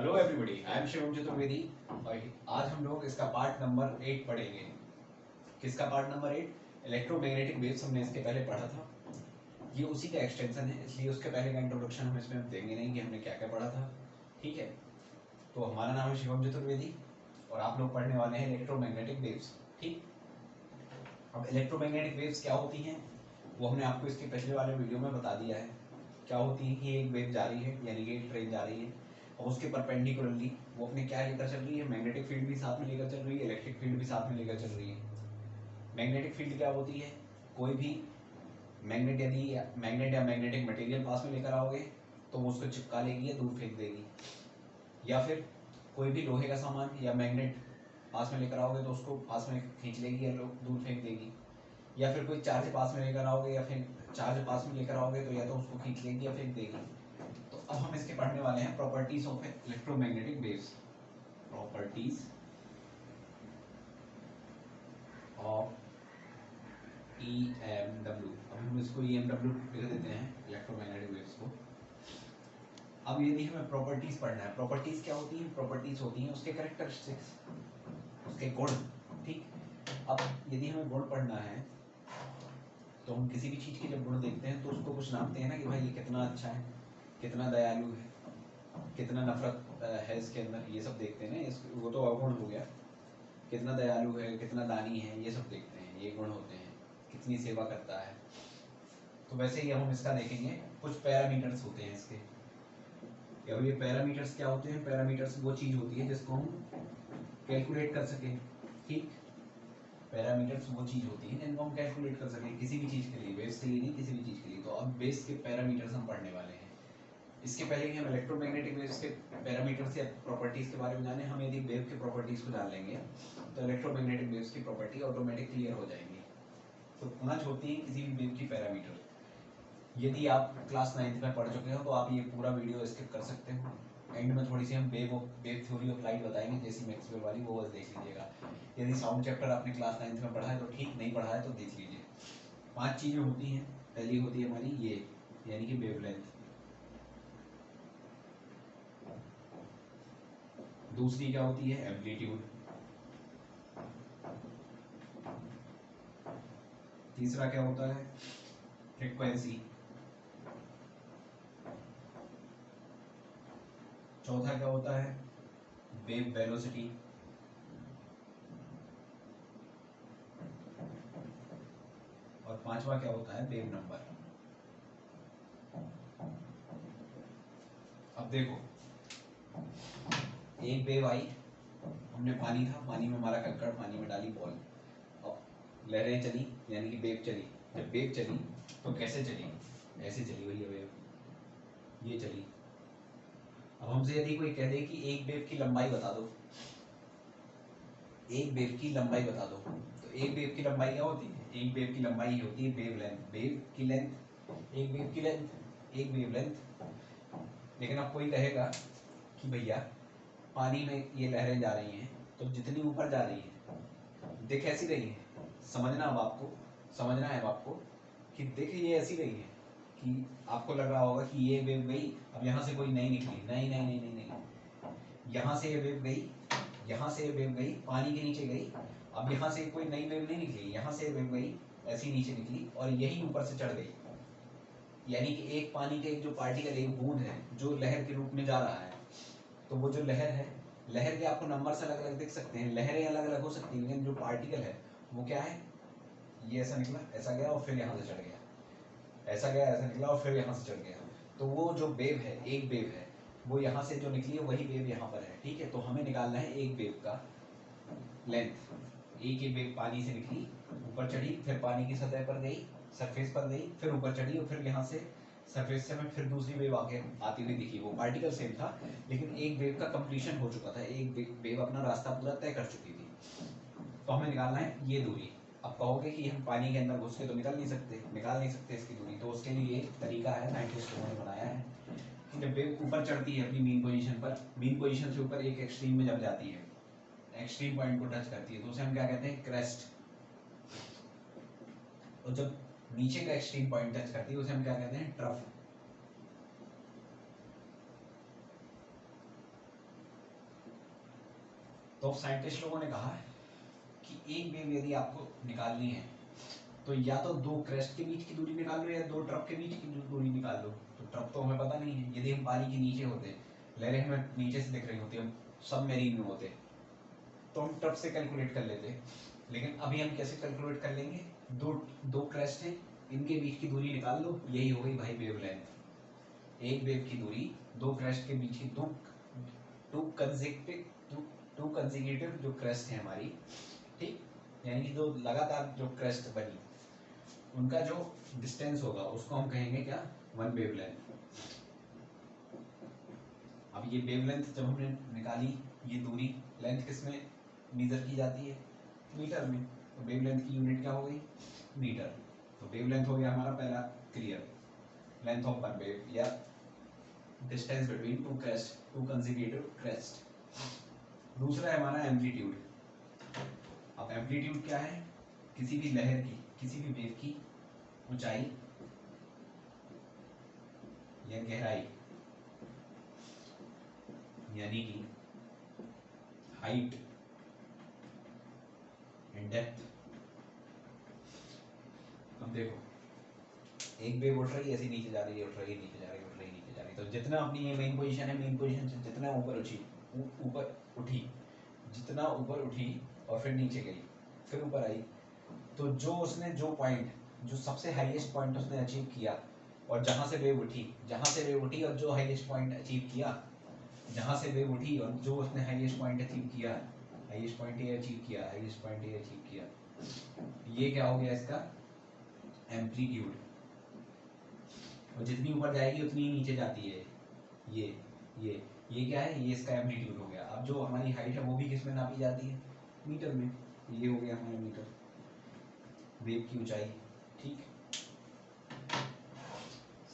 Hello everybody, I am Shivam Chaturvedi और आज हम लोग इसका पार्ट नंबर 8 पढ़ेंगे। किसका पार्ट नंबर 8? Electromagnetic waves. हमने इसके पहले पढ़ा था, ये उसी का एक्सटेंशन है, इसलिए उसके पहले का इंट्रोडक्शन हम इसमें देंगे नहीं कि हमने क्या क्या पढ़ा था। ठीक है, तो हमारा नाम है शिवम चतुर्वेदी और आप लोग पढ़ने वाले हैं इलेक्ट्रोमैग्नेटिक वेव्स। ठीक, अब इलेक्ट्रोमैग्नेटिक वेव्स क्या होती हैं वो हमने आपको इसके पिछले वाले वीडियो में बता दिया है। क्या होती है कि एक वेव जा रही है, यानी कि एक ट्रेन जा रही है और उसके परपेंडिकुलरली वो अपने क्या लेकर चल रही है, मैग्नेटिक फील्ड भी साथ में लेकर चल रही है, इलेक्ट्रिक फील्ड भी साथ में लेकर चल रही है। मैग्नेटिक फील्ड क्या होती है? कोई भी मैग्नेट, यदि मैग्नेट या मैग्नेटिक मटेरियल पास में लेकर आओगे तो वो उसको चिपका लेगी या दूर फेंक देगी, या फिर कोई भी लोहे का सामान या मैग्नेट पास में लेकर आओगे तो उसको पास में खींच लेगी या दूर फेंक देगी, या फिर कोई चार्ज पास में लेकर आओगे या फिर चार्ज पास में लेकर आओगे तो या तो उसको खींच लेगी या फेंक देगी। तो अब हम इसके पढ़ने वाले हैं properties of electromagnetic waves. Properties of EMW। अब हम इसको EMW लिख देते हैं, इलेक्ट्रोमैग्नेटिक वेव्स को। अब यदि हमें प्रॉपर्टीज पढ़ना है, प्रॉपर्टीज क्या होती हैं? प्रॉपर्टीज होती हैं उसके कैरेक्टरिस्टिक्स, उसके गुण। ठीक, अब यदि हमें गुण पढ़ना है तो हम किसी भी चीज़ के जब गुण देखते हैं तो उसको कुछ नापते हैं ना कि भाई ये कितना अच्छा है, कितना दयालु है, कितना नफरत है इसके अंदर, ये सब देखते हैं ना। वो तो अवगुण हो गया। कितना दयालु है, कितना दानी है, ये सब देखते हैं, ये गुण होते हैं। कितनी सेवा करता है। तो वैसे ही हम इसका देखेंगे, कुछ पैरामीटर्स होते हैं इसके। अब ये पैरामीटर्स क्या होते हैं? पैरामीटर्स वो चीज़ होती है जिसको हम कैलकुलेट कर सकें। ठीक, पैरामीटर्स वो चीज़ होती है जिनको हम कैलकुलेट कर सकें किसी भी चीज़ के लिए, वेव्स के लिए नहीं, किसी भी चीज़ के लिए। तो अब वेव्स के पैरामीटर्स हम पढ़ने वाले हैं। इसके पहले कि हम इलेक्ट्रोमैग्नेटिक वेव्स के पैरामीटर्स या प्रॉपर्टीज़ के बारे में जाने, हम यदि वेव के प्रॉपर्टीज़ को जान लेंगे तो इलेक्ट्रोमैग्नेटिक वेव्स की प्रॉपर्टी ऑटोमेटिक क्लियर हो जाएंगी। तो पुनः होती है किसी भी वेव की पैरामीटर। यदि आप क्लास 9th में पढ़ चुके हो तो आप ये पूरा वीडियो स्किप कर सकते हो। एंड में थोड़ी सी हम वेव थ्योरी ऑफ लाइट बताएंगे, जैसी मैक्सवेल वाली, वो बस देख लीजिएगा। यदि साउंड चैप्टर आपने क्लास 9th में पढ़ा है तो ठीक, नहीं पढ़ा है तो देख लीजिए। 5 चीज़ें होती हैं। पहली होती है हमारी ये, यानी कि वेवलेंथ। दूसरी क्या होती है? एम्पलीट्यूड। तीसरा क्या होता है? फ्रीक्वेंसी। चौथा क्या होता है? Wave velocity. और पांचवा क्या होता है? Wave number. अब देखो, एक वेव आई, हमने पानी था, पानी में हमारा कंकड़, पानी में डाली बॉल, अब लहरें चली, यानी कि वेव चली। जब वेव चली तो कैसे चली? ऐसे चली भैया वेव, ये चली। अब हमसे यदि कोई कह दे कि एक वेव की लंबाई बता दो, एक वेव की लंबाई बता दो, तो एक वेव की लंबाई क्या होती है? एक वेव की लंबाई होती है वेव लेंथ। वेव की लेंथ, एक वेव की लेंथ, एक वेव लेंथ। लेकिन अब कोई कहेगा कि भैया पानी में ये लहरें जा रही हैं तो जितनी ऊपर जा रही है दिख ऐसी रही है, समझना अब आपको, समझना है अब आपको कि दिख ये ऐसी रही है कि आपको लग रहा होगा कि ये वेव गई, अब यहाँ से कोई नई निकली। नहीं नहीं नहीं नहीं नहीं, यहाँ से ये वेव गई, यहाँ से ये वेव गई, पानी के नीचे गई, अब यहाँ से कोई नई वेव नहीं निकली, यहाँ से वेव गई, ऐसी नीचे निकली और यही ऊपर से चढ़ गई। यानी कि एक पानी के जो पार्टिकल, एक बूंद है जो लहर के रूप में जा रहा है, तो वो जो लहर है, लहर के आपको नंबर्स अलग अलग दिख सकते हैं, लहरें अलग अलग हो सकती हैं, लेकिन जो पार्टिकल है वो क्या है? ये ऐसा निकला, ऐसा गया और फिर यहाँ से चढ़ गया, ऐसा गया, ऐसा निकला और फिर यहाँ से चढ़ गया। तो वो जो वेव है, एक वेव है, वो यहाँ से जो निकली है वही वेव यहाँ पर है। ठीक है, तो हमें निकालना है एक वेव का लेंथ। एक ही वेव पानी से निकली, ऊपर चढ़ी, फिर पानी की सतह पर गई, सरफेस पर गई, फिर ऊपर चढ़ी और फिर यहाँ से सरफेस से हमें फिर दूसरी वेव आके आती हुई दिखी। वो पार्टिकल सेम था लेकिन एक वेव का कंप्लीशन हो चुका था, एक वेव अपना रास्ता पूरा तय कर चुकी थी। तो हमें निकालना है ये दूरी। अब कहोगे कि हम पानी के अंदर घुस के तो निकल नहीं सकते, निकाल नहीं सकते इसकी दूरी, तो उसके लिए एक तरीका है, साइंटिस्टों ने बनाया है कि जब वेव ऊपर चढ़ती है अपनी मीन पोजीशन पर, मीन पोजीशन से ऊपर एक एक्सट्रीम में जब जाती है, एक्सट्रीम पॉइंट को टच करती है, तो उसे हम क्या कहते हैं? क्रेस्ट। और जब नीचे का एक्सट्रीम पॉइंट टच करती है उसे हम क्या कहते हैं? ट्रफ। तो साइंटिस्ट लोगों ने कहा कि एक वेव यदि आपको निकालनी है तो या तो दो क्रेस्ट के बीच की दूरी निकाल लो या दो ट्रप के बीच की दूरी निकाल लो। तो ट्रप तो हमें पता नहीं है, यदि हम पानी के नीचे होते, लहरें हमें नीचे से दिख रही होती, हम सबमरीन में होते तो हम ट्रप से कैलकुलेट कर लेते। लेकिन अभी हम कैसे कैलकुलेट कर लेंगे, दो क्रेस्ट हैं, इनके बीच की दूरी निकाल लो, यही हो गई भाई वेवलेंथ। एक वेव की दूरी दो क्रेस्ट के बीच की टू कंसेक्यूटिव जो क्रेस्ट है हमारी, ठीक, यानी कि जो लगातार जो क्रेस्ट बनी उनका जो डिस्टेंस होगा उसको हम कहेंगे क्या, वन वेवलेंथ। अब ये वेवलेंथ जब हमने निकाली, ये दूरी लेंथ किस में मेजर की जाती है, मीटर में, तो वेवलेंथ की यूनिट क्या हो गई, मीटर। तो वेवलेंथ हो गया हमारा पहला clear, length of one wave या distance between two crest, two consecutive crest. दूसरा है हमारा एम्पलीट्यूड। अब एम्पलीट्यूड क्या है, किसी भी लहर की, किसी भी वेव की ऊंचाई या गहराई, यानी कि हाइट एंड डेप्थ। अब देखो एक वेव उठ रही है, ऐसे नीचे जा रही है, उठ रही है, नीचे जा रही है, उठ रही है, नीचे जा रही है, तो जितना अपनी ये मेन पोजीशन है, मेन पोजीशन से जितना ऊपर उठी, जितना ऊपर उठी और फिर नीचे गई, फिर ऊपर आई, तो जो उसने जो पॉइंट, जो सबसे हाईएस्ट पॉइंट उसने अचीव किया, और जहां से वेव उठी और जो हाईएस्ट पॉइंट अचीव किया, जहां से वेव उठी और जो उसने हाईएस्ट पॉइंट अचीव किया, हाईएस्ट पॉइंट ये अचीव किया, हाईएस्ट पॉइंट ये अचीव किया, ये क्या हो गया इसका एम्पलीट्यूड। और जितनी ऊपर जाएगी उतनी ही नीचे जाती है, ये ये क्या है, ये इसका एम्पलीट्यूड हो गया। अब जो हमारी हाइट है वो भी किस में नापी जाती है, मीटर में, ये हो गया हमारा मीटर, वेव की ऊंचाई, ठीक।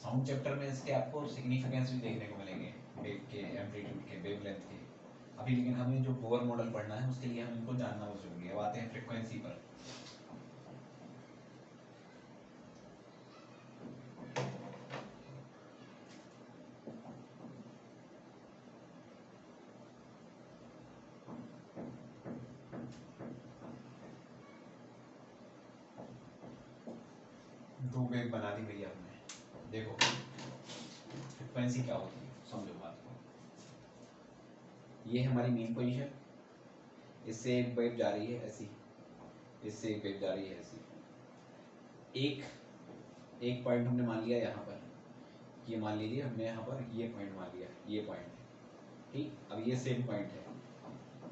साउंड चैप्टर में इसके आपको सिग्निफिकेंस भी देखने को मिलेंगे, वेव के, एम्पलीट्यूड के, वेवलेंथ के। अभी लेकिन हमें जो बोर मॉडल पढ़ना है उसके लिए हम इनको जानना बहुत जरूरी है। अब आते हैं फ्रीक्वेंसी पर। दो वेव बना दी भैया हमने। देखो फ्रीक्वेंसी क्या होती है, समझो बात को। ये हमारी मेन पोजीशन, इससे एक वेव जा रही है ऐसी, इससे एक वेव जा रही है ऐसी। एक पॉइंट हमने मान लिया यहाँ पर, ये मान लीजिए हमने यहाँ पर ये पॉइंट मान लिया, ये पॉइंट, ठीक। अब ये सेम पॉइंट है,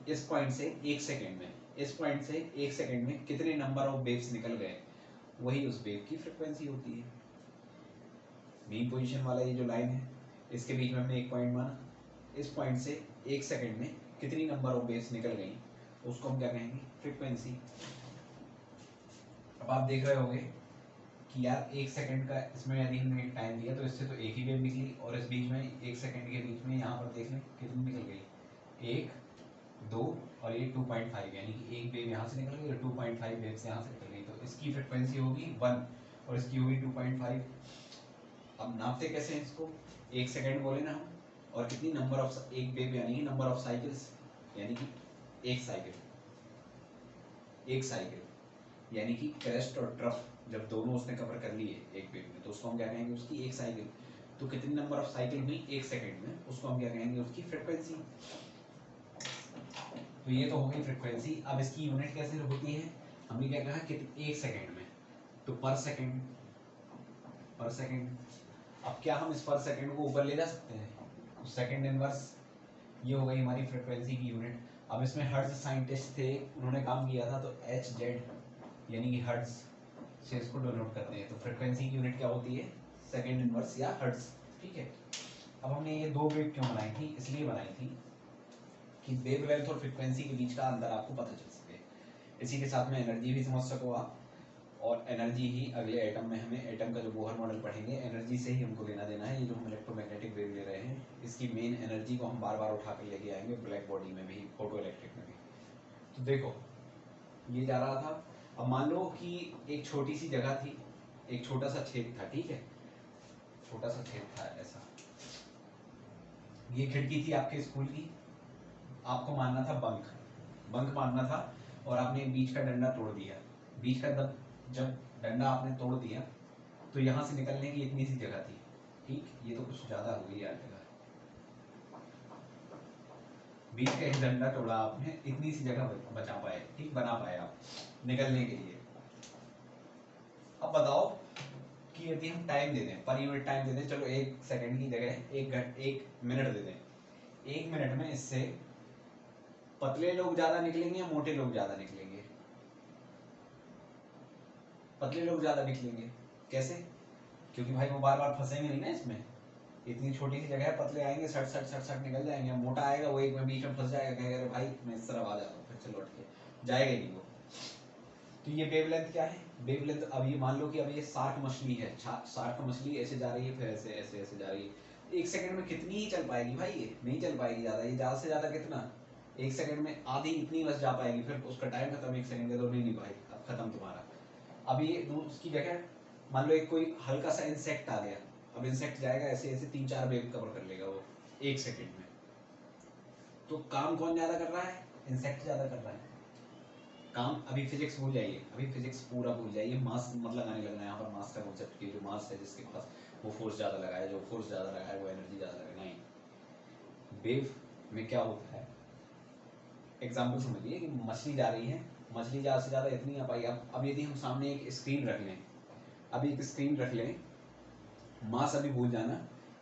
इस पॉइंट से एक सेकेंड में, इस पॉइंट से एक सेकेंड में कितने नंबर ऑफ वेव्स निकल गए, वही उस वेव की फ्रीक्वेंसी होती है। मेन पोजीशन वाला ये जो लाइन है, इसके बीच में हमने एक पॉइंट माना, इस पॉइंट से एक सेकेंड में कितनी नंबर ऑफ वेव्स निकल गई, उसको हम क्या कहेंगे, फ्रीक्वेंसी। अब आप देख रहे होंगे कि यार एक सेकंड का इसमें यदि हमने एक टाइम दिया तो इससे तो एक ही वेव निकली, और इस बीच में एक सेकंड के बीच में यहाँ पर देख लें कितनी निकल गई, एक, दो, और ये 2.5, यानी कि एक वेव यहाँ से निकल गई और 2.5 वेव्स यहाँ से निकल गई, तो इसकी फ्रिक्वेंसी होगी 1 और इसकी होगी 2.5। अब नापते कैसे हैं इसको, एक सेकंड बोले ना हम, और कितनी नंबर ऑफ, एक वेव यानी कि नंबर ऑफ साइकिल्स, यानी कि एक साइकिल यानी कि क्रेस्ट और ट्रफ जब दोनों उसने कवर कर लिए एक वेव में, तो उसको हम क्या कहेंगे, उसकी एक साइकिल। तो कितनी नंबर ऑफ साइकिल हुई एक सेकंड में, उसको हम क्या कहेंगे, उसकी फ्रीक्वेंसी। तो ये तो हो गई फ्रीक्वेंसी। अब इसकी यूनिट कैसे होती है, हमने क्या कहा कि एक सेकंड में, तो पर सेकंड। अब क्या हम इस पर सेकंड को ऊपर ले जा सकते हैं, तो सेकंड इनवर्स, ये हो गई हमारी फ्रीक्वेंसी की यूनिट। अब इसमें हर्ट्ज साइंटिस्ट थे, उन्होंने काम किया था, तो HZ यानी कि हर्ट्ज से इसको डिनोट करते हैं। तो फ्रीक्वेंसी की यूनिट क्या होती है, सेकंड इनवर्स या हर्ट्ज, ठीक है। अब हमने ये दो वेव क्यों बनाई थी, इसलिए बनाई थी कि वेवलेंथ और फ्रीक्वेंसी के बीच का अंतर आपको पता चल सके, इसी के साथ में एनर्जी भी समझ सको आप। और एनर्जी ही अगले एटम में, हमें एटम का जो बोहर मॉडल पढ़ेंगे, एनर्जी से ही हमको लेना देना है। ये जो हम इलेक्ट्रोमैग्नेटिक वेव ले रहे हैं, इसकी मेन एनर्जी को हम बार बार उठा कर लेके आएंगे, ब्लैक बॉडी में भी, फोटो इलेक्ट्रिक में भी। तो देखो ये जा रहा था। अब मान लो कि एक छोटी सी जगह थी, एक छोटा सा छेद था, ठीक है, छोटा सा छेद था ऐसा, ये खिड़की थी आपके स्कूल की, आपको मारना था बंक, बंक मारना था और आपने बीच का डंडा तोड़ दिया। बीच का जब डंडा आपने तोड़ दिया तो यहाँ से निकलने की इतनी सी जगह थी, ठीक, ये तो कुछ ज़्यादा हो गई यार जगह। बीच का एक डंडा तोड़ा आपने, इतनी सी जगह बचा पाए, ठीक, बना पाए आप निकलने के लिए। अब बताओ कि यदि हम टाइम दे दें, पर यूनिट टाइम दे दें, चलो 1 सेकंड की जगह 1 मिनट दे दें, 1 मिनट में इससे पतले लोग ज्यादा निकलेंगे या मोटे लोग ज्यादा निकलेंगे? पतले लोग ज्यादा निकलेंगे। कैसे? क्योंकि भाई वो बार बार फंसेंगे नहीं ना इसमें, इतनी छोटी सी जगह है, पतले आएंगे सट सट सट सट निकल जाएंगे। मोटा आएगा वो एक में बीच में फंस जाएगा, कहेगा अरे भाई मैं इस तरफ आ जाता हूँ, फिर से लौट के जाएगा ही नहीं वो। तो ये वेवलेंथ क्या है? वेवलेंथ, अब ये मान लो कि अब ये शार्क मछली है, शार्क मछली ऐसे जा रही है, फिर ऐसे ऐसे ऐसे जा रही है। 1 सेकंड में कितनी ही चल पाएगी भाई? ये नहीं चल पाएगी ज्यादा, ये ज्यादा से ज्यादा कितना, 1 सेकंड में आधी इतनी बस जा पाएगी, फिर उसका टाइम खत्म 1 सेकंड का, तो नहीं भाई अब खत्म तुम्हारा। अब ये उसकी जगह मान लो एक कोई हल्का सा इंसेक्ट आ गया, अब इंसेक्ट जाएगा ऐसे ऐसे 3-4 वेव कवर कर लेगा वो 1 सेकंड में। तो काम कौन ज्यादा कर रहा है? इंसेक्ट ज्यादा कर रहा है काम। अभी फिजिक्स भूल जाइए, अभी फिजिक्स पूरा भूल जाइए, मास मत लगाने लगना यहाँ पर, मास का कॉन्सेप्ट की, जो मास है जिसके पास वो फोर्स ज़्यादा लगाए, जो फोर्स ज़्यादा लगाए वो एनर्जी ज़्यादा लगाए। नहीं, वेव में क्या होता है, एग्जाम्पल समझिए कि मछली जा रही है, मछली ज़्यादा से ज़्यादा इतनी आ पाई। अब यदि हम सामने एक स्क्रीन रख लें, अभी एक स्क्रीन रख लें, मास अभी भूल जाना,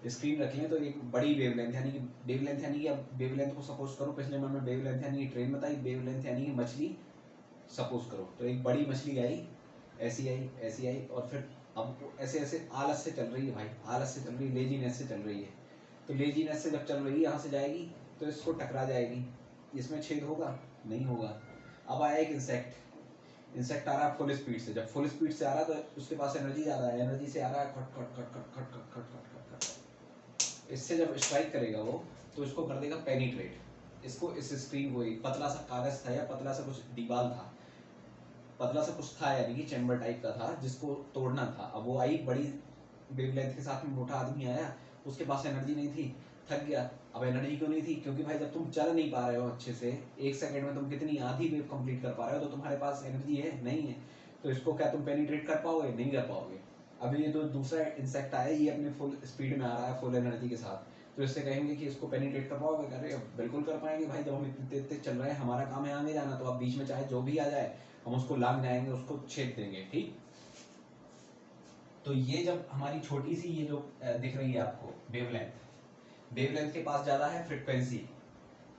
स्क्रीन रख लें तो एक बड़ी वेवलेंथ यानी कि वेवलेंथ यानी कि अब वेवलेंथ को सपोज करो, पिछले में हमने वेवलेंथ यानी कि ट्रेन बताई, वेवलेंथ यानी कि मछली सपोज करो। तो एक बड़ी मछली आई, ऐसी आई ऐसी आई, और फिर अब ऐसे ऐसे आलस से चल रही है भाई, आलस से चल रही है, लेजीनेस से चल रही है। तो लेजीनेस से जब चल रही है यहाँ से जाएगी तो इसको टकरा जाएगी, इसमें छेद होगा? नहीं होगा। अब आया एक इंसेक्ट, इंसेक्ट आ रहा है फुल स्पीड से, जब फुल स्पीड से आ रहा है तो उसके पास एनर्जी ज़्यादा है, एनर्जी से आ रहा है खट खट खट खट खट खट खट खट खट खट। इससे जब स्ट्राइक करेगा वो तो इसको कर देगा पेनिट्रेट, इसको, इस स्क्रीन को, एक पतला सा कागज था या पतला सा कुछ दीवार था, पतला सा कुछ था यानी कि चैम्बर टाइप का था जिसको तोड़ना था। अब वो आई बड़ी वेवलेंथ के साथ में, मोटा आदमी आया, उसके पास एनर्जी नहीं थी, थक गया। अब एनर्जी क्यों नहीं थी? क्योंकि भाई जब तुम चल नहीं पा रहे हो अच्छे से, 1 सेकंड में तुम कितनी आधी वेव कंप्लीट कर पा रहे हो, तो तुम्हारे पास एनर्जी है नहीं है, तो इसको क्या तुम पेनिट्रेट कर पाओगे? नहीं कर पाओगे। अभी ये तो दूसरा इंसेक्ट आया, ये अपने फुल स्पीड में आ रहा है, फुल एनर्जी के साथ, तो इससे कहेंगे कि इसको पेनिट्रेट कर पाओगे? अरे बिल्कुल कर पाएंगे भाई, जब हम इतने तेज चल रहे हैं, हमारा काम है आगे जाना, तो अब बीच में चाहे जो भी आ जाए हम उसको लांग जाएंगे, उसको छेद देंगे, ठीक। तो ये जब हमारी छोटी सी ये जो दिख रही है आपको वेवलेंथ, वेवलेंथ के पास ज्यादा है फ्रीक्वेंसी।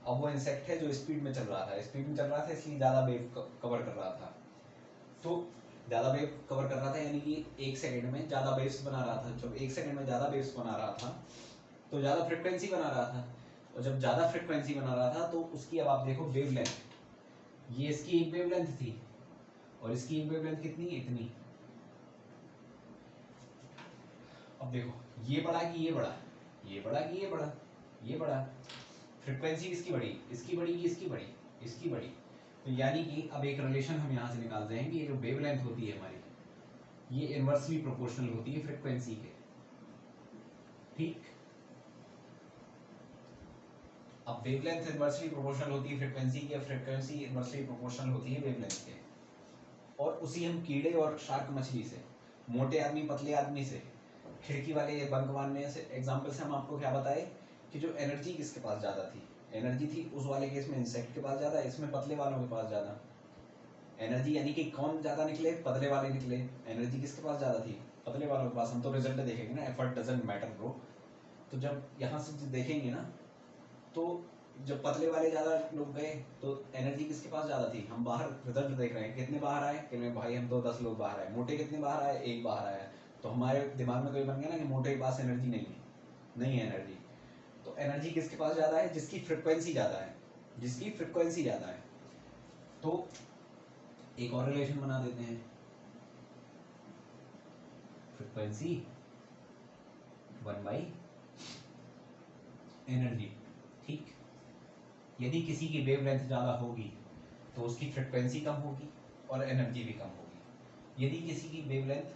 अब वो इंसेक्ट है जो स्पीड में चल रहा था, स्पीड में चल रहा था इसलिए ज्यादा वेव कवर कर रहा था, तो ज्यादा वेव कवर कर रहा था यानी कि 1 सेकंड में ज्यादा वेव्स बना रहा था। जब 1 सेकंड में ज्यादा वेव्स बना रहा था तो ज्यादा फ्रीक्वेंसी बना रहा था, और जब ज्यादा फ्रीक्वेंसी बना रहा था तो उसकी, अब आप देखो वेवलेंथ, ये इसकी एक वेवलेंथ थी और इसकी एक वेवलेंथ कितनी, इतनी। अब देखो ये बड़ा कि ये बड़ा, ये बड़ा कि ये बड़ा, ये बड़ा। फ्रीक्वेंसी किसकी बड़ी, इसकी बड़ी कि इसकी बड़ी, इसकी बड़ी। तो यानी कि अब एक रिलेशन हम यहाँ से निकालते हैं कि ये जो वेवलेंथ होती है हमारी, ये इनवर्सली प्रोपोर्शनल होती है फ्रीक्वेंसी के, ठीक। अब वेवलेंथ इनवर्सली प्रोपोर्शनल होती है फ्रीक्वेंसी की, फ्रीक्वेंसी इनवर्सली प्रोपोर्शनल होती है वेवलेंथ के। और उसी हम कीड़े और शार्क मछली से, मोटे आदमी पतले आदमी से, खिड़की वाले बंक मारने से, एग्जाम्पल से हम आपको क्या बताए कि जो एनर्जी किसके पास ज़्यादा थी, एनर्जी थी उस वाले केस में इंसेक्ट के पास ज़्यादा, इसमें पतले वालों के पास ज़्यादा एनर्जी, यानी कि कौन ज़्यादा निकले, पतले वाले निकले। एनर्जी किसके पास ज़्यादा थी, पतले वालों के पास। हम तो रिजल्ट देखेंगे ना, एफर्ट डजंट मैटर ब्रो। तो जब यहाँ से देखेंगे ना, तो जब पतले वाले ज़्यादा लोग गए तो एनर्जी किसके पास ज़्यादा थी, हम बाहर रिजल्ट देख रहे हैं, कितने बाहर आए, कि भाई हम तो 10 लोग बाहर आए। मोटे कितने बाहर आए, 1 बाहर आया। तो हमारे दिमाग में तो ये बन गया ना कि मोटे के पास एनर्जी नहीं है, नहीं है एनर्जी। तो एनर्जी किसके पास ज़्यादा है, जिसकी फ्रिक्वेंसी ज़्यादा है, जिसकी फ्रिक्वेंसी ज़्यादा है। तो एक और रिलेशन बना देते हैं, फ्रिक्वेंसी 1/एनर्जी, ठीक। यदि किसी की वेवलेंथ ज़्यादा होगी तो उसकी फ्रिक्वेंसी कम होगी और एनर्जी भी कम होगी। यदि किसी की वेवलेंथ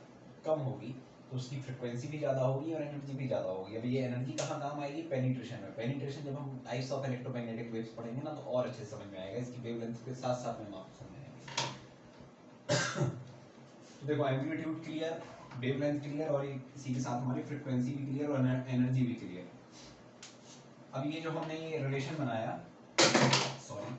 कम होगी तो उसकी फ्रिक्वेंसी भी ज़्यादा होगी और एनर्जी भी ज़्यादा होगी। अब ये एनर्जी कहाँ काम आएगी? पेनिट्रेशन में। पेनिट्रेशन जब हम टाइप्स ऑफ इलेक्ट्रोमैग्नेटिक वेव्स पढ़ेंगे ना तो और अच्छे समझ में आएगा, इसकी वेवलेंथ के साथ साथ में हम आपको समझाएंगे। तो देखो एम्पलीट्यूड क्लियर, वेवलेंथ क्लियर और इसी के साथ हमारी फ्रिक्वेंसी भी क्लियर और एनर्जी भी क्लियर। अब ये जो हमने ये रिलेशन बनाया, सॉरी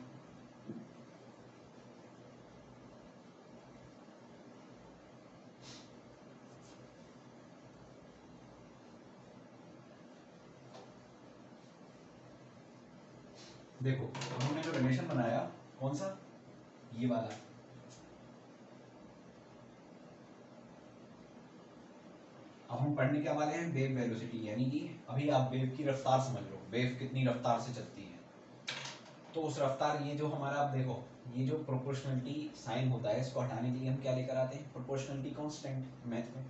देखो अब हमने जो रिलेशन बनाया कौन सा? ये वाला। अब हम पढ़ने क्या वाले हैं? वेव वेलोसिटी, यानी कि अभी आप वेव की रफ्तार समझ लो, वेव कितनी रफ्तार से चलती है। तो उस रफ्तार, ये जो हमारा, आप देखो ये जो प्रोपोर्शनलिटी साइन होता है, इसको हटाने के लिए हम क्या लेकर आते हैं? प्रोपोर्शनलिटी कांस्टेंट मैथ में।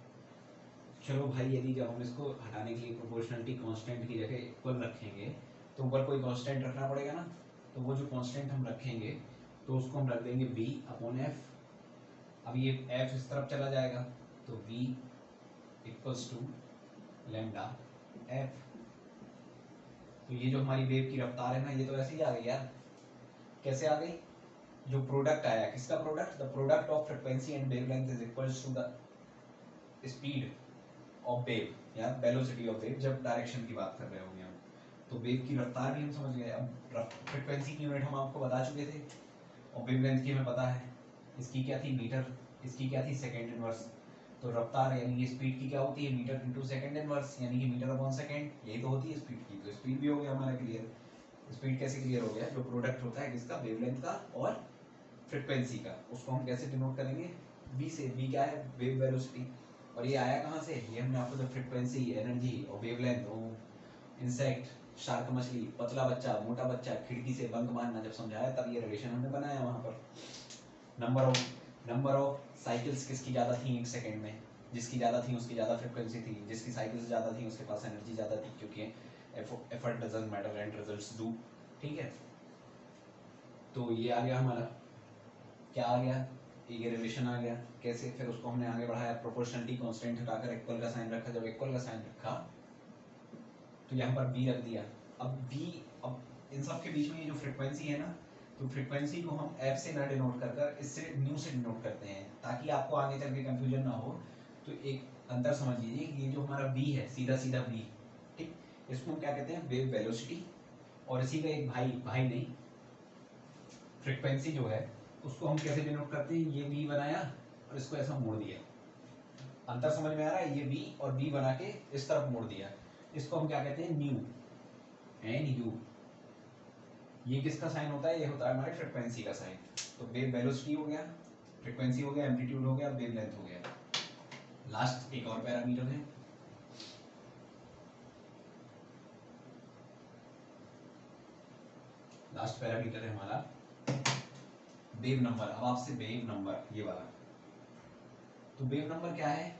चलो भाई, यदि जब हम इसको हटाने के लिए प्रोपोर्शनलिटी कांस्टेंट की जगह इक्वल रखेंगे तो ऊपर कोई कांस्टेंट रखना पड़ेगा ना। तो वो जो कांस्टेंट हम रखेंगे तो उसको हम रख देंगे v अपॉन एफ। अब ये f इस तरफ चला जाएगा तो v equals to lambda F. तो ये जो हमारी वेव की रफ्तार है ना, ये तो ऐसे ही आ गई यार। कैसे आ गई? जो प्रोडक्ट आया, किसका product? The product of frequency and wavelength is equals to the speed of wave या वेलोसिटी ऑफ वेव, जब डायरेक्शन की बात कर रहे होंगे हम। तो वेव की रफ्तार भी हम समझ गए। अब फ्रीक्वेंसी की यूनिट हम आपको बता चुके थे और वेवलेंथ की हमें पता है। इसकी क्या थी? मीटर। इसकी क्या थी? Second inverse. तो रफ्तार यानी कि स्पीड की क्या होती है? मीटर इंटू सेकेंड इनवर्स, यानी कि मीटर अपॉन सेकेंड, यही तो होती है स्पीड की। तो स्पीड भी हो गया हमारा क्लियर। स्पीड कैसे क्लियर हो गया? जो प्रोडक्ट होता है किसका? वेवलेंथ का और फ्रीक्वेंसी का, उसको हम कैसे डिनोट करेंगे? v से। v क्या है? Wave velocity. और ये आया कहाँ से? ये हमने आपको जब फ्रीक्वेंसी, एनर्जी और वेवलेंथ, इंसेक्ट, शार्क मछली, पतला बच्चा, मोटा बच्चा, खिड़की से बंक मारना जब समझाया, तब ये रिलेशन हमने बनाया वहाँ पर। नंबर ऑफ साइकिल्स किसकी ज़्यादा थी एक सेकेंड में? जिसकी ज़्यादा थी उसकी ज़्यादा फ्रीक्वेंसी थी, जिसकी साइकिल्स ज़्यादा थी उसके पास एनर्जी ज़्यादा थी, क्योंकि effort doesn't matter and results do. ठीक है, तो ये आ गया हमारा, क्या आ गया? ये रिलेशन आ गया। कैसे? फिर उसको हमने आगे बढ़ाया, प्रोपोर्शनलिटी कांस्टेंट हटाकर इक्वल का साइन रखा। जब इक्वल का साइन रखा तो यहाँ पर v रख दिया। अब इन सब के बीच में ये जो फ्रीक्वेंसी है ना, तो फ्रीक्वेंसी को हम f से ना डिनोट कर इससे न्यू से डिनोट करते हैं, ताकि आपको आगे चल के कंफ्यूजन ना हो। तो एक अंतर समझ लीजिए कि ये जो हमारा v है, सीधा सीधा v, ठीक, इसको हम क्या कहते हैं? Wave velocity. और इसी का एक भाई नहीं, फ्रीक्वेंसी जो है उसको हम कैसे डिनोट करते हैं? ये v बनाया और इसको ऐसा मोड़ दिया। अंतर समझ में आ रहा है? ये v और v बना के इस तरफ मोड़ दिया, इसको हम क्या कहते हैं? Nu, N U. ये किसका साइन होता है? ये होता है हमारे फ्रीक्वेंसी का साइन। तो वेव वेलोसिटी हो गया, फ्रीक्वेंसी हो गया, एम्पलीट्यूड हो गया, वेवलेंथ हो गया। लास्ट एक और पैरामीटर है, लास्ट पैरामीटर है हमारा वेव नंबर। अब आपसे वेव नंबर, ये वाला, तो वेव नंबर क्या है?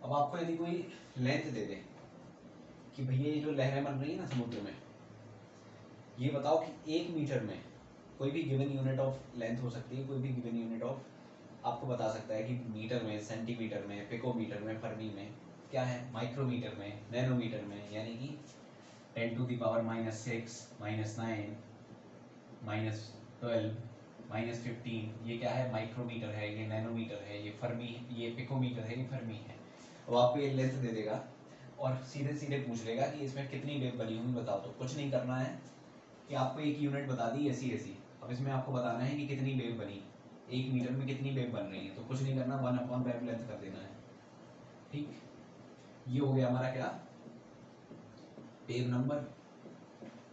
अब आपको यदि कोई लेंथ दे दे कि भैया ये जो लहरें बन रही है ना समुद्र में, ये बताओ कि 1 मीटर में, कोई भी गिवन यूनिट ऑफ लेंथ हो सकती है, कोई भी गिवन यूनिट ऑफ आपको बता सकता है कि मीटर में, सेंटीमीटर में, पिकोमीटर में, फर्मी में, क्या है, माइक्रोमीटर में, नैनोमीटर में, यानी कि 10 टू द पावर -6, -9, -12, -15, ये क्या है? माइक्रोमीटर है, ये नैनोमीटर है, ये फर्मी, ये पिकोमीटर है, ये फर्मी है। अब आपको ये लेंथ दे देगा और सीधे सीधे पूछ लेगा कि इसमें कितनी वेव बनी हुई बताओ। तो कुछ नहीं करना है कि आपको एक यूनिट बता दी ऐसी ऐसी, अब इसमें आपको बताना है कि कितनी वेव बनी, 1 मीटर में कितनी वेव बन रही है। तो कुछ नहीं करना, 1 वेव लेंथ कर देना है। ठीक, ये हो गया हमारा क्या? Wave number.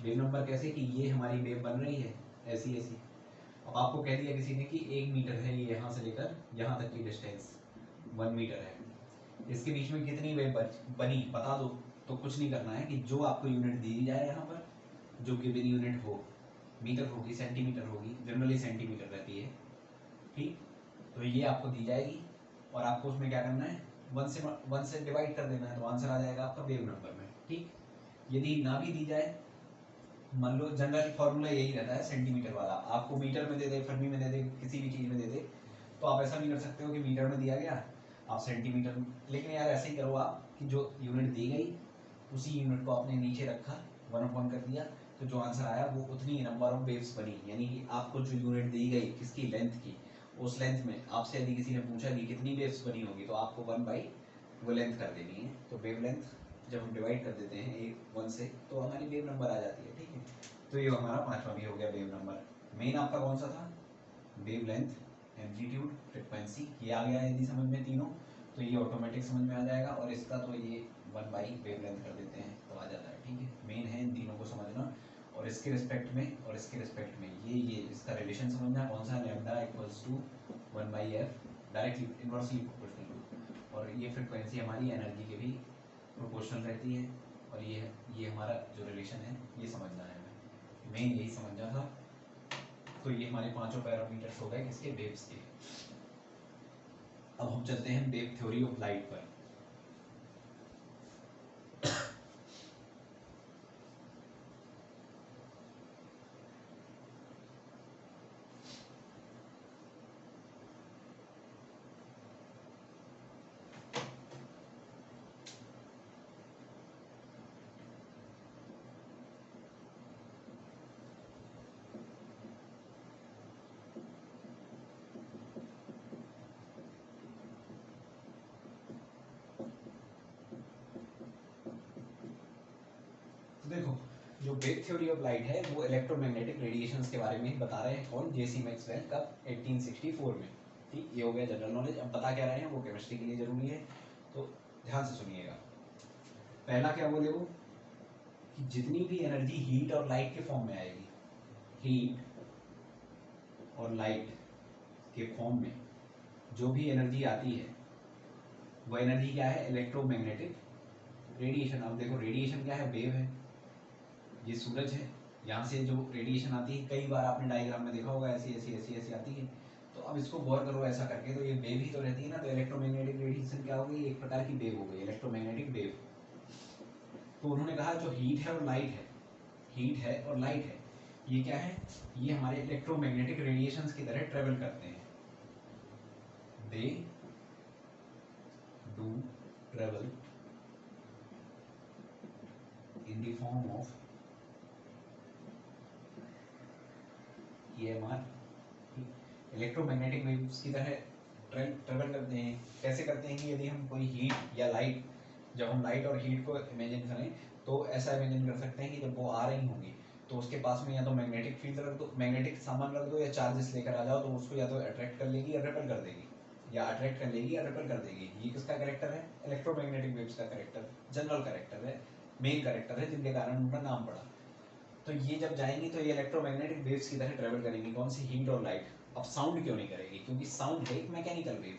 वेव नंबर कैसे? कि ये हमारी वेव बन रही है ऐसी ऐसी। अब आपको कह दिया किसी ने कि 1 मीटर है ये, यहाँ से लेकर यहाँ तक की डिस्टेंस 1 मीटर है, इसके बीच में कितनी वेव बनी बता दो। तो कुछ नहीं करना है कि जो आपको यूनिट दी जाए यहाँ पर, जो गिवन यूनिट हो, मीटर होगी, सेंटीमीटर होगी, जनरली सेंटीमीटर रहती है, ठीक, तो ये आपको दी जाएगी और आपको उसमें क्या करना है? 1 से डिवाइड कर देना है, तो आंसर आ जाएगा आपका वेव नंबर में। ठीक, यदि ना भी दी जाए, मान लो जनरल फॉर्मूला यही रहता है सेंटीमीटर वाला, आपको मीटर में दे दे, फर्मी में दे दे, किसी भी चीज़ में दे दे, तो आप ऐसा भी कर सकते हो कि मीटर में दिया गया आप सेंटीमीटर, लेकिन यार ऐसे ही करो आप कि जो यूनिट दी गई उसी यूनिट को आपने नीचे रखा, 1/1 कर दिया, तो जो आंसर आया वो उतनी नंबर ऑफ वेव्स बनी। यानी कि आपको जो यूनिट दी गई किसकी, लेंथ की, उस लेंथ में आपसे यदि किसी ने पूछा कि कितनी वेव्स बनी होगी तो आपको 1 बाई वो लेंथ कर देनी है। तो वेव लेंथ जब हम डिवाइड कर देते हैं 1 से तो हमारी वेव नंबर आ जाती है। ठीक है, तो ये हमारा पांचवा भी हो गया वेव नंबर। मेन आपका कौन सा था, वेव लेंथ, एम्पलीट्यूड, फ्रिक्वेंसी, ये आ गया यदि समझ में तीनों तो ये ऑटोमेटिक समझ में आ जाएगा। और इसका तो ये 1 बाई वेव लेंथ कर देते हैं तो आ जाता है। ठीक है, मेन है इन तीनों को समझना और इसके रिस्पेक्ट में और इसके रिस्पेक्ट में ये इसका रिलेशन समझना कौन सा, lambda equals to 1 by F, directly inversely proportional to. और ये फ्रिक्वेंसी हमारी एनर्जी के भी प्रोपोर्शनल रहती है। और ये हमारा जो रिलेशन है ये समझना है हमें, मेन यही समझना था। तो ये हमारे पांचों पैरामीटर्स हो गए किसके, वेव्स के। अब हम चलते हैं वेव थ्योरी ऑफ लाइट पर। देखो, जो वेव थ्योरी ऑफ लाइट है वो इलेक्ट्रोमैग्नेटिक रेडिएशंस के बारे में ही बता रहे हैं। कौन, जेसी मैक्सवेल कब, 1864 में। ठीक, ये हो गया जनरल नॉलेज। अब बता क्या रहे हैं वो केमिस्ट्री के लिए जरूरी है, तो ध्यान से सुनिएगा। पहला क्या बोले वो, कि जितनी भी एनर्जी हीट और लाइट के फॉर्म में आएगी, हीट और लाइट के फॉर्म में जो भी एनर्जी आती है वो एनर्जी क्या है, इलेक्ट्रोमैग्नेटिक रेडिएशन। अब देखो रेडिएशन क्या है, वेव है, ये सूरज है, यहाँ से जो रेडिएशन आती है कई बार आपने डायग्राम में देखा होगा ऐसी ऐसी ऐसी ऐसी आती है। तो अब इसको गौर करो ऐसा करके, तो ये वेव ही तो रहती है ना। तो इलेक्ट्रोमैग्नेटिक रेडिएशन क्या हो गई, एक प्रकार की वेव हो गई, इलेक्ट्रोमैग्नेटिक वेव। तो उन्होंने कहा जो हीट है और लाइट है, हीट है और लाइट है, ये क्या है, ये हमारे इलेक्ट्रोमैग्नेटिक रेडिएशंस की तरह ट्रेवल करते हैं। दे do travel in the form of EMR, electromagnetic waves की तरह ट्रेवल करते हैं। कैसे करते हैं कि यदि हम कोई हीट या लाइट, जब हम लाइट और हीट को इमेजिन करें तो ऐसा इमेजिन कर सकते हैं कि जब वो आ रही होंगी तो उसके पास में या तो मैग्नेटिक फील्ड रख दो, मैग्नेटिक सामान रख दो, या चार्जेस लेकर आ जाओ तो उसको या तो अट्रैक्ट कर लेगी या रिपेल कर देगी, या अट्रैक्ट कर लेगी या रिपेल कर देगी। ये किसका कैरेक्टर है, इलेक्ट्रोमैग्नेटिक वेव्स का कैरेक्टर, जनरल कैरेक्टर है, मेन कैरेक्टर है, जिनके कारण उनका नाम पड़ा। तो ये जब जाएंगी तो ये इलेक्ट्रोमैग्नेटिक वेव्स की तरह ट्रेवल करेंगी, कौन सी, हीट और लाइट। अब साउंड क्यों नहीं करेगी, क्योंकि साउंड है एक मैकेनिकल वेव।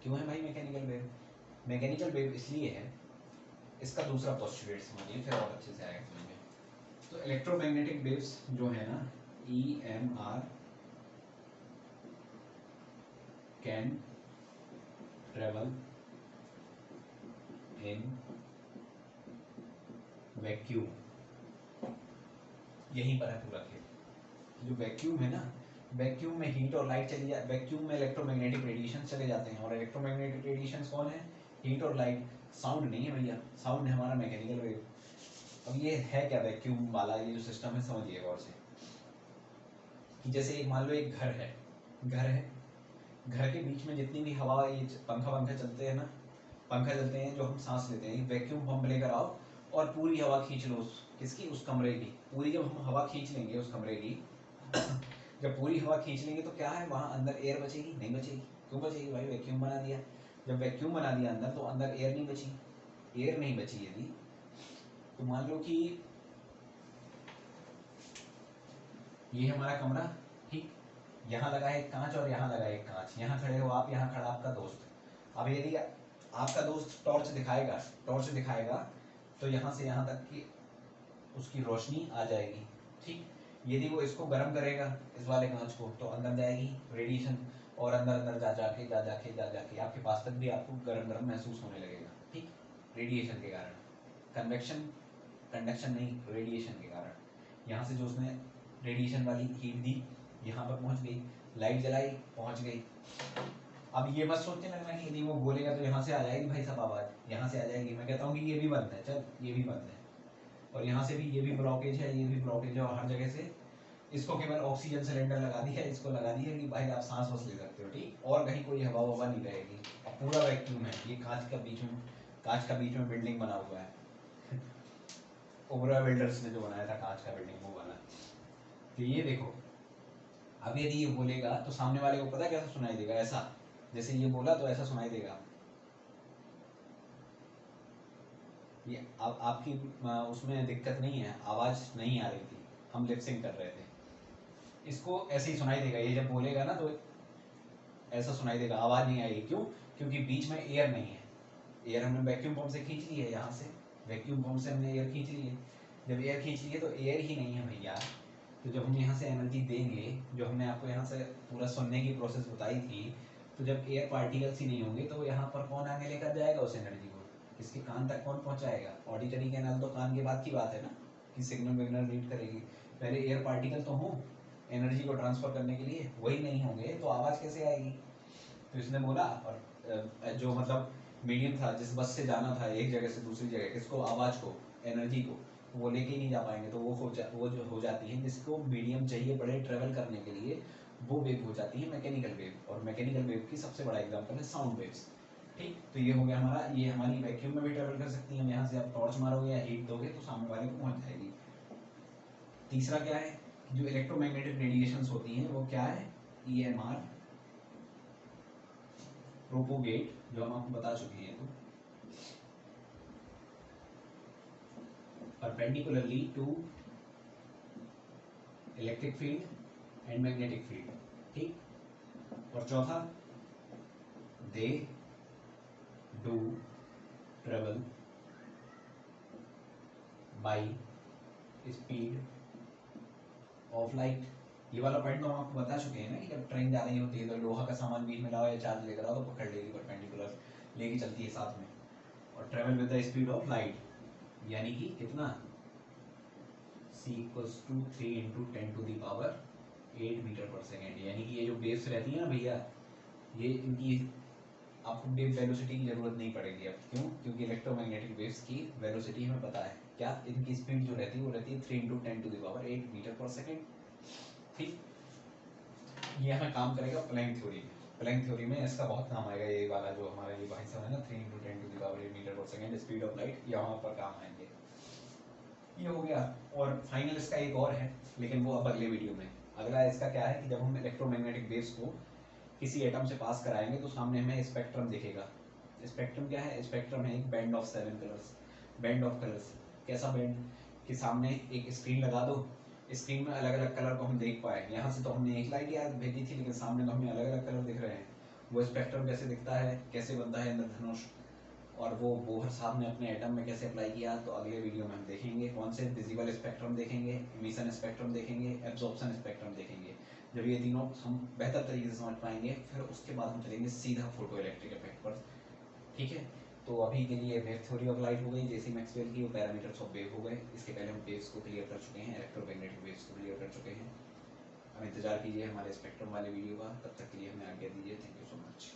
क्यों है भाई मैकेनिकल वेव, मैकेनिकल वेव इसलिए है, इसका दूसरा पोस्टुलेट समझिए फिर और अच्छे से आएगा समझ में। तो इलेक्ट्रोमैग्नेटिक वेव्स जो है ना, EMR can travel in vacuum, यहीं पर है पूरा खेल। जो वैक्यूम है ना, वैक्यूम में हीट और लाइट चली जाए, वैक्यूम में इलेक्ट्रोमैग्नेटिक रेडिएशन चले जाते हैं। और इलेक्ट्रोमैग्नेटिक रेडिएशन कौन है, हीट और लाइट। साउंड नहीं है भैया, साउंड है हमारा मैकेनिकल वेव। अब ये है क्या वैक्यूम वाला ये जो सिस्टम है, समझिए गौर से। कि जैसे एक मान लो एक घर है, घर के बीच में जितनी भी हवा, ये पंखा चलते हैं ना, पंखा चलते हैं जो हम सांस लेते हैं, वैक्यूम पंप लेकर आओ और पूरी हवा खींच लो किसकी, उस कमरे की पूरी। जब हम हवा खींच लेंगे उस कमरे की जब पूरी हवा खींच लेंगे तो क्या है, वहाँ अंदर एयर बचेगी, नहीं बचेगी। क्यों बचेगी भाई, वैक्यूम बना दिया। जब वैक्यूम बना दिया अंदर तो अंदर एयर नहीं बची, एयर नहीं बची यदि, तो मान लो कि ये हमारा कमरा, ठीक, यहाँ लगा है एक कांच और यहाँ लगा है एक कांच, यहाँ खड़े हो आप, यहाँ खड़ा आपका दोस्त। अब यदि आपका दोस्त टॉर्च दिखाएगा तो यहाँ से यहाँ तक की उसकी रोशनी आ जाएगी, ठीक। यदि वो इसको गर्म करेगा इस वाले कांच को तो अंदर जाएगी रेडिएशन, और अंदर जा जाके आपके पास तक भी आपको गर्म महसूस होने लगेगा, ठीक, रेडिएशन के कारण। कंडक्शन नहीं, रेडिएशन के कारण। यहाँ से जो उसने रेडिएशन वाली हीट दी यहाँ पर पहुँच गई, लाइट जलाई पहुँच गई, अब ये मत सोचने लगना कि यदि वो बोलेगा तो यहाँ से आ जाएगी भाई साहब आवाज़, यहाँ से आ जाएगी। मैं कहता हूँ कि ये भी बंद है, चल ये भी बंद है, और यहाँ से भी ये भी ब्लॉकेज है, ये भी ब्लॉकेज है, और हर जगह से इसको केवल ऑक्सीजन सिलेंडर लगा दिया, इसको लगा दिया कि भाई आप सांस वांस ले सकते हो, ठीक, और कहीं कोई हवा ववा नहीं रहेगी, और पूरा वैक्यूम है। ये कांच का बीच में बिल्डिंग बना हुआ है ओबरा बिल्डर्स ने जो बनाया था कांच का बिल्डिंग, वो वाला। तो ये देखो, अब यदि ये बोलेगा तो सामने वाले को पता कैसा सुनाई देगा, ऐसा जैसे ये बोला तो ऐसा सुनाई देगा। ये अब आपकी उसमें दिक्कत नहीं है, आवाज़ नहीं आ रही थी, हम लिपसिंग कर रहे थे, इसको ऐसे ही सुनाई देगा। ये जब बोलेगा ना तो ऐसा सुनाई देगा, आवाज़ नहीं आएगी। क्यों? क्योंकि बीच में एयर नहीं है। एयर हमने वैक्यूम पंप से खींच ली है, यहाँ से वैक्यूम पंप से हमने एयर खींच ली है। जब एयर खींच ली है तो एयर ही नहीं है भैया, तो जब हम यहाँ से एनर्जी देंगे, जो हमने आपको यहाँ से पूरा सुनने की प्रोसेस बताई थी, तो जब एयर पार्टिकल्स ही नहीं होंगे तो यहाँ पर कौन आगे लेकर जाएगा उस एनर्जी को, किसके कान तक कौन पहुँचाएगा? ऑडिटरी कैनाल तो कान के बाद की बात है ना, कि सिग्नल विग्नल रीड करेगी, पहले एयर पार्टिकल तो हो एनर्जी को ट्रांसफर करने के लिए, वही नहीं होंगे तो आवाज़ कैसे आएगी? तो इसने बोला, और जो मतलब मीडियम था, जिस बस से जाना था एक जगह से दूसरी जगह, किसको, आवाज़ को, एनर्जी को, वो लेके नहीं जा पाएंगे, तो वो जो हो जाती है, जिसको मीडियम चाहिए बड़े ट्रेवल करने के लिए, वो वेव हो जाती है मैकेनिकल वेव। और मैकेनिकल वेव की सबसे बड़ा एग्जांपल है साउंड वेव्स, ठीक। तो ये हो गया हमारा, ये हमारी वैक्यूम में भी ट्रेवल कर सकती है, यहाँ से आप टॉर्च मारोगे या हीट दोगे तो सामने वाले को पहुँच जाएगी। तीसरा क्या है, जो इलेक्ट्रोमैग्नेटिक रेडिएशंस होती हैं वो क्या है, EMR प्रोपोगेट, जो हम आपको बता चुके हैं, तो perpendicularly to electric field and magnetic field, ठीक। और चौथा, they do travel by speed of light. ये वाला पॉइंट तो हम आपको बता चुके हैं ना, कि जब ट्रेन जा रही होती है तो लोहा का सामान बीच में लाओ या चार्ज लेकर आओ तो पकड़ लेगी, परपेंडिकुलर लेके चलती है साथ में। और travel with the speed of light, यानी कि कितना, c equals to 3 into 10⁸ metre पर सेकेंड। यानी कि ये जो वेव्स रहती है ना भैया, ये इनकी आपको वेव वेलोसिटी की जरूरत नहीं पड़ेगी अब। क्यों? क्योंकि इलेक्ट्रोमैग्नेटिक वेव्स की वेलोसिटी हमें पता है, क्या, इनकी स्पीड जो रहती है वो रहती है 3 इंटू 10⁸ मीटर पर सेकेंड, ठीक। ये हमें काम करेगा प्लैंक थ्योरी में। प्लैंक थ्योरी में इसका बहुत काम आएगा, ये वाला जो हमारा ये भाई साहब है ना, 3 इंटू 10⁸ मीटर पर सेकेंड स्पीड ऑफ लाइट, यहाँ पर काम आएंगे। ये हो गया। और फाइनल इसका एक और है, लेकिन वो अब अगले वीडियो में। अगला इसका क्या है कि जब हम इलेक्ट्रोमैग्नेटिक वेव्स को किसी एटम से पास कराएंगे तो सामने हमें स्पेक्ट्रम दिखेगा। स्पेक्ट्रम क्या है? स्पेक्ट्रम है एक band of 7 colours, band of colours. कैसा बैंड, कि सामने एक स्क्रीन लगा दो, स्क्रीन में अलग अलग कलर को हम देख पाए। यहाँ से तो हमने एक लाइट याद भेजी थी, लेकिन सामने तो हमें अलग अलग कलर दिख रहे हैं। वो स्पेक्ट्रम कैसे दिखता है, कैसे बनता है इंद्रधनुष, और वो बोहर साहब ने अपने एटम में कैसे अप्लाई किया, तो अगले वीडियो में हम देखेंगे। कौन से, विजिबल स्पेक्ट्रम देखेंगे, इमिशन स्पेक्ट्रम देखेंगे, एब्जॉर्प्शन स्पेक्ट्रम देखेंगे। जब ये तीनों हम बेहतर तरीके से समझ पाएंगे, फिर उसके बाद हम चलेंगे सीधा फोटो इलेक्ट्रिक इफेक्ट पर, ठीक है। तो अभी के लिए वेव थ्योरी ऑफ लाइट हो गई, जैसी मैक्सवेल की, वो पैरामीटर्स ऑफ वेव हो गए। इसके पहले हम वेव्स को क्लियर कर चुके हैं, इलेक्ट्रोमैग्नेटिक वेव्स को क्लियर कर चुके हैं। अब इंतजार कीजिए हमारे स्पेक्ट्रम वाले वीडियो का, तब तक के लिए हमें आज्ञा दीजिए। Thank you so much.